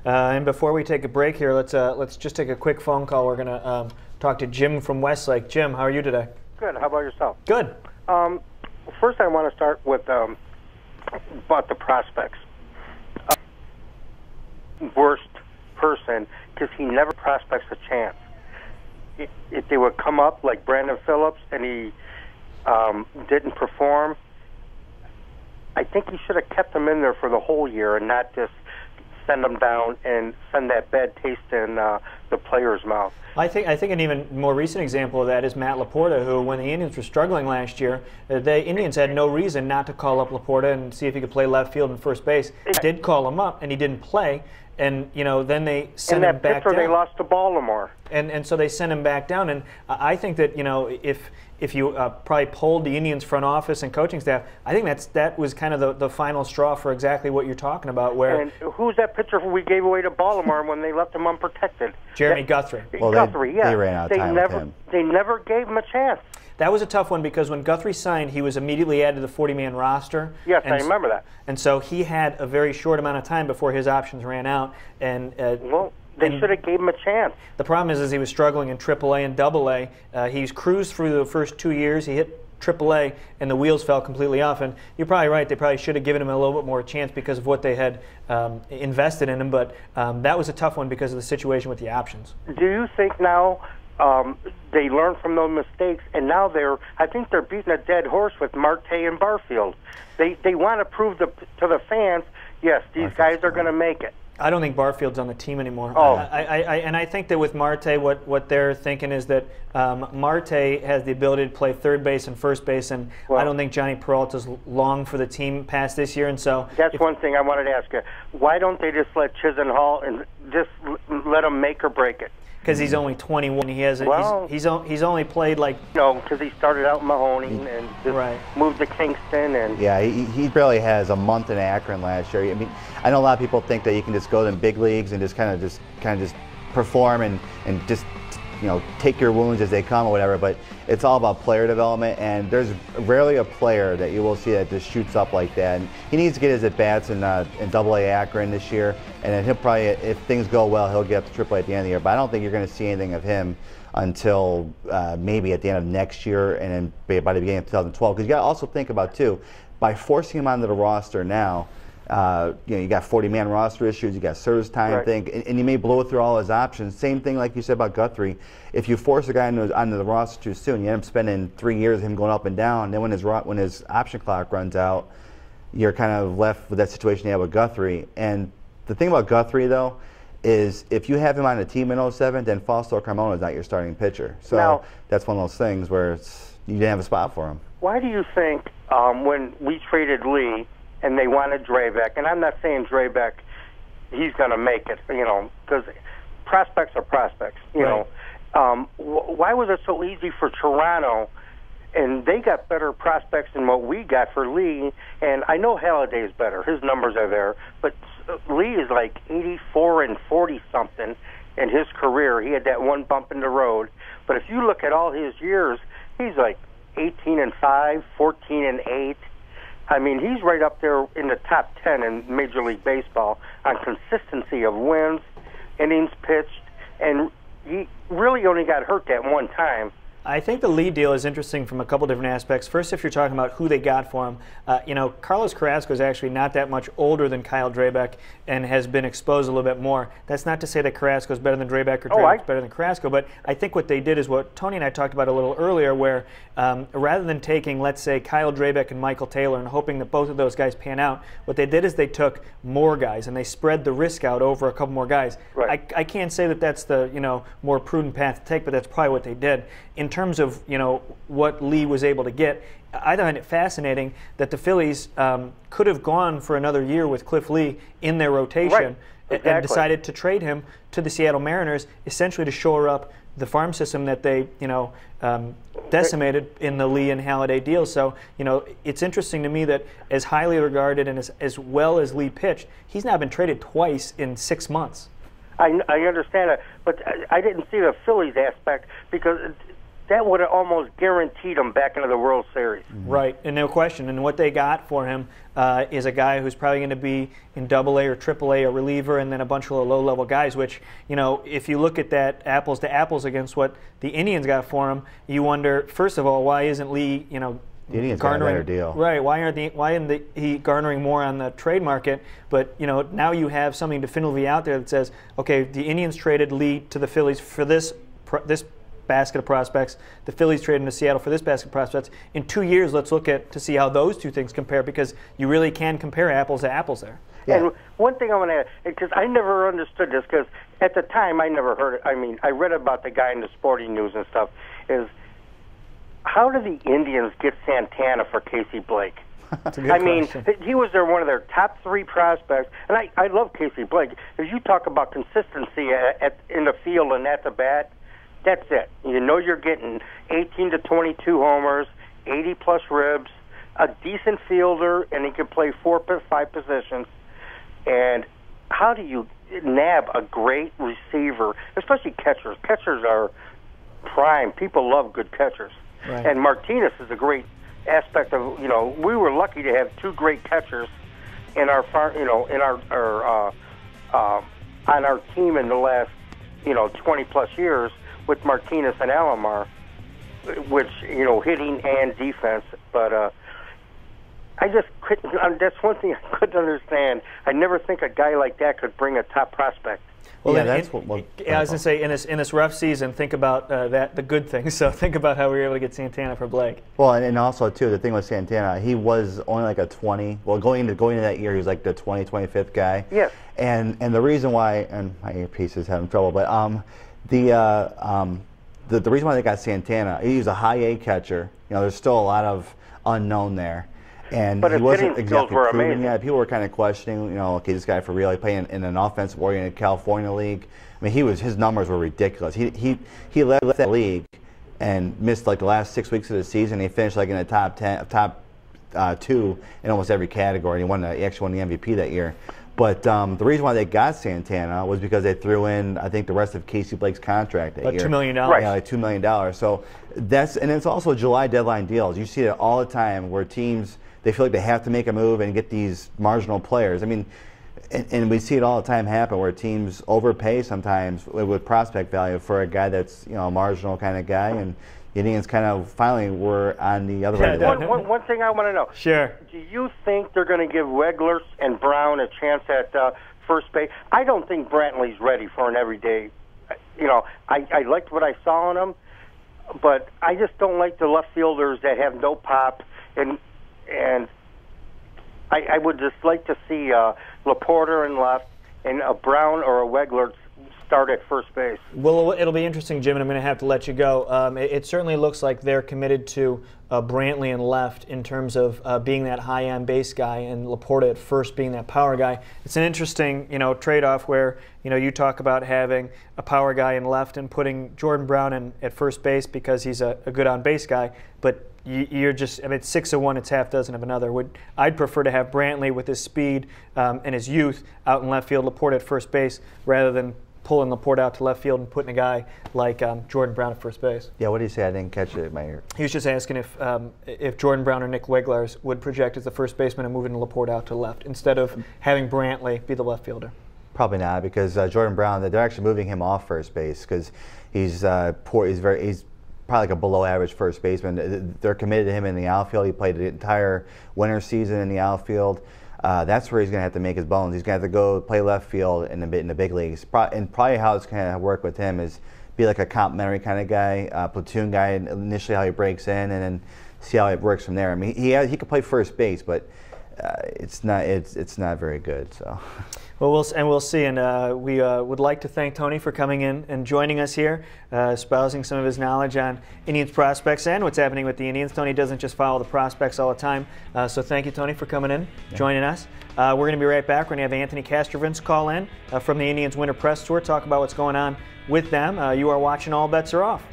And before we take a break here, let's just take a quick phone call. We're going to talk to Jim from Westlake. Jim, how are you today? Good. How about yourself? Good. First, I want to start with about the prospects. Worst person, because he never prospects a chance. If they would come up like Brandon Phillips and he didn't perform, I think he should have kept him in there for the whole year and not just send him down and send that bad taste in the player's mouth. I think an even more recent example of that is Matt Laporta, who, when the Indians were struggling last year, the Indians had no reason not to call up Laporta and see if he could play left field and first base. They did call him up, and he didn't play. And then they sent him back down. They lost to Baltimore. And so they sent him back down. And I think that if you probably polled the Indians front office and coaching staff, I think that was kind of the final straw for exactly what you're talking about. And who's that pitcher we gave away to Baltimore when they left him unprotected? Jeremy Guthrie. Well, Guthrie, yeah. They ran out of time with him. They never gave him a chance. That was a tough one because when Guthrie signed, he was immediately added to the 40-man roster. Yes, I remember that. And so he had a very short amount of time before his options ran out. Well, they should have gave him a chance. The problem is he was struggling in AAA and AA. He's cruised through the first 2 years. He hit AAA, and the wheels fell completely off. And you're probably right. They probably should have given him a little bit more chance because of what they had invested in him. But that was a tough one because of the situation with the options. Do you think now they learned from those mistakes, and now I think they're beating a dead horse with Marte and Barfield. They want to prove to the fans, yes, these guys are going to make it. I don't think Barfield's on the team anymore. Oh. And I think that with Marte, what they're thinking is that Marte has the ability to play third base and first base, and I don't think Johnny Peralta's long for the team past this year. And so that's one thing I wanted to ask you. Why don't they just let Chisenhall and just let him make or break it? Because he's only 21. He has he's only played like because he started out in Mahoney and just moved to Kingston and he barely has a month in Akron last year. I mean, I know a lot of people think that you can just go to the big leagues and just kind of just perform and just take your wounds as they come or whatever, but it's all about player development, and there's rarely a player that you will see that just shoots up like that. And he needs to get his at-bats in AA Akron this year, and then he'll probably, if things go well, he'll get up to AAA at the end of the year. But I don't think you're going to see anything of him until maybe at the end of next year and then by the beginning of 2012. Because you got to also think about, too, by forcing him onto the roster now, you got 40-man roster issues, you got service time thing, and you may blow through all his options. Same thing like you said about Guthrie. If you force a guy onto the roster too soon, you end up spending 3 years of him going up and down. Then when his option clock runs out, you're kind of left with that situation you have with Guthrie. And the thing about Guthrie, though, is if you have him on a team in 07, then Fausto Carmona is not your starting pitcher. So now, that's one of those things where you didn't have a spot for him. Why do you think when we traded Lee and they wanted Drabek, and I'm not saying Drabek, he's going to make it, because prospects are prospects, you know. Why was it so easy for Toronto, and they got better prospects than what we got for Lee, and I know Halliday's better, his numbers are there, but Lee is like 84 and 40-something in his career. He had that one bump in the road, but if you look at all his years, he's like 18 and 5, 14 and 8. I mean, he's right up there in the top 10 in Major League Baseball on consistency of wins, innings pitched, and he really only got hurt that one time. I think the Lee deal is interesting from a couple different aspects. First, if you're talking about who they got for him, Carlos Carrasco is actually not that much older than Kyle Drabek and has been exposed a little bit more. That's not to say that Carrasco is better than Drabek or Drabek is better than Carrasco, but I think what they did is what Tony and I talked about a little earlier, where rather than taking, let's say, Kyle Drabek and Michael Taylor and hoping that both of those guys pan out, what they did is they took more guys and they spread the risk out over a couple more guys. I can't say that that's the more prudent path to take, but that's probably what they did. In terms of what Lee was able to get, I find it fascinating that the Phillies could have gone for another year with Cliff Lee in their rotation and decided to trade him to the Seattle Mariners, essentially to shore up the farm system that they decimated in the Lee and Halliday deal. So it's interesting to me that as highly regarded and as well as Lee pitched, he's now been traded twice in 6 months. I understand it, but I didn't see the Phillies aspect because that would have almost guaranteed him back into the World Series. Right, and no question. And what they got for him is a guy who's probably going to be in Double-A or Triple-A, a reliever, and then a bunch of low-level guys. Which, you know, if you look at that apples to apples against what the Indians got for him, you wonder, first of all, why isn't Lee, you know, the Indians got a better deal. Right. Why isn't he garnering more on the trade market? But, you know, now you have something definitively out there that says, okay, the Indians traded Lee to the Phillies for this basket of prospects. The Phillies traded to Seattle for this basket of prospects. In 2 years, let's look at to see how those two things compare, because you really can compare apples to apples there. Yeah. And one thing I want to add, because I never understood this, because at the time I never heard it. I mean, I read about the guy in the Sporting News and stuff. Is how do the Indians get Santana for Casey Blake? That's a good question. He was one of their top 3 prospects, and I love Casey Blake. If you talk about consistency in the field and at the bat, that's it. You know you're getting 18 to 22 homers, 80-plus ribs, a decent fielder, and he can play 4 or 5 positions. And how do you nab a great receiver, especially catchers? Catchers are prime. People love good catchers. Right. And Martinez is a great aspect of, you know, we were lucky to have 2 great catchers in our farm, you know, in our on our team in the last, you know, 20-plus years, with Martinez and Alomar, which, you know, hitting and defense. But I just couldn't, that's one thing I couldn't understand. I never think a guy like that could bring a top prospect. Well, yeah, I was going to say, in this rough season, think about the good things. So think about how we were able to get Santana for Blake. Well, and also, too, the thing with Santana, he was only like a 20. Well, going into that year, he was like the 25th guy. Yes. And the reason why, and my earpiece is having trouble, but the reason why they got Santana, he was a high A catcher. You know, there's still a lot of unknown there. And but he wasn't hitting exactly skills were proven amazing. yet. People were kind of questioning, you know, okay, this guy for real, he playing in an offensive-oriented California league. I mean, his numbers were ridiculous. He led that league and missed like the last 6 weeks of the season. He finished like in the top 2 in almost every category. He actually won the MVP that year. But the reason why they got Santana was because they threw in, I think, the rest of Casey Blake's contract that year. $2 million. Right. Yeah, like $2 million. So and it's also July deadline deals. You see it all the time where teams, they feel like they have to make a move and get these marginal players. I mean, and we see it all the time happen where teams overpay sometimes with prospect value for a guy that's, you know, a marginal kind of guy, and the Indians kind of finally were on the other end of that. One thing I want to know. Sure. Do you think they're going to give Wegler and Brown a chance at first base? I don't think Brantley's ready for an everyday. You know, I liked what I saw in him, but I just don't like the left fielders that have no pop, and I would just like to see Laporta in left and a Brown or a Wegler start at first base. Well, it'll be interesting, Jim, and I'm going to have to let you go. It certainly looks like they're committed to Brantley and left in terms of being that high on base guy, and Laporta at first being that power guy. It's an interesting, you know, trade-off where, you know, you talk about having a power guy in left and putting Jordan Brown in at first base because he's a good on base guy, but you're just, I mean, it's 6 of one, it's half dozen of another. I'd prefer to have Brantley with his speed and his youth out in left field, Laporta at first base, rather than pulling Laporta out to left field and putting a guy like Jordan Brown at first base. Yeah, what did he say? I didn't catch it in my ear. He was just asking if Jordan Brown or Nick Wegler would project as the first baseman and moving Laporta out to left instead of having Brantley be the left fielder. Probably not, because Jordan Brown, they're actually moving him off first base because he's poor. He's probably like a below average first baseman. They're committed to him in the outfield. He played the entire winter season in the outfield. That's where he's going to have to make his bones. He's going to have to go play left field in the big leagues. And probably how it's going to work with him is be like a complimentary kind of guy, platoon guy initially, how he breaks in, and then see how it works from there. I mean, he could play first base, but it's not very good. So. Well, we'll see, and we would like to thank Tony for coming in and joining us here, espousing some of his knowledge on Indians prospects and what's happening with the Indians. Tony doesn't just follow the prospects all the time, so thank you, Tony, for coming in, joining us. We're going to be right back. We're going to have Anthony Castrovins call in from the Indians Winter Press Tour, talk about what's going on with them. You are watching All Bets Are Off.